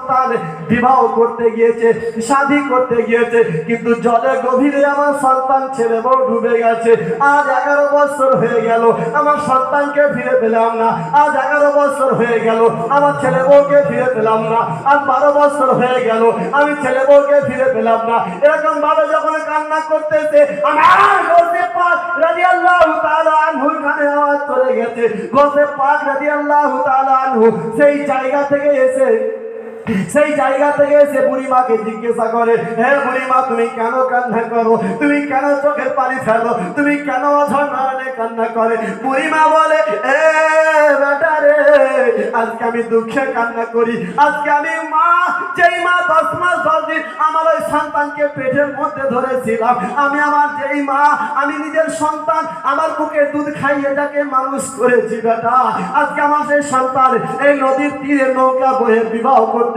সন্তান বিবাহ করতে গিয়েছে, শাদী করতে গিয়েছে, কিন্তু জলের গভীরে আমার সন্তান ছেলে বউ ডুবে গেছে। আজ 11 বছর হয়ে গেল আমার সন্তানকে ফিরে পেলাম না। আজ 11 বছর হয়ে গেল আমার ছেলে বউকে ফিরে পেলাম না। আজ 12 বছর হয়ে গেল আমি ছেলে বউকে ফিরে পেলাম না। এরকম ভাবে যখন কান্না করতেছে, আমার গোসে পাক রাদিয়াল্লাহু তাআলা আনহু কানে আওয়াজ চলে গেছে। গোসে পাক রাদিয়াল্লাহু তাআলা আনহু সেই জায়গা থেকে এসে বুড়িমাকে জিজ্ঞাসা করে, হে বুড়িমা, তুমি কেন কান্না করো? তুমি কেন চোখের পানি ফেলো? তুমি কেন অঝরনারে কান্না করে? বুড়িমা বলে, এ বেটা রে, আজকে আমি দুঃখে কান্না করি। আজকে আমি মা, যেই মা 10 মাস 10 দিন আমার ওই সন্তানকে পেটের মধ্যে ধরেছিলাম, যেই মা আমি নিজের সন্তান আমার বুকে দুধ খাইয়ে তাকে মানুষ করেছি বেটা, আজকে আমার সেই সন্তান এই নদীর তীরে নৌকা বয়ে বিবাহ করতে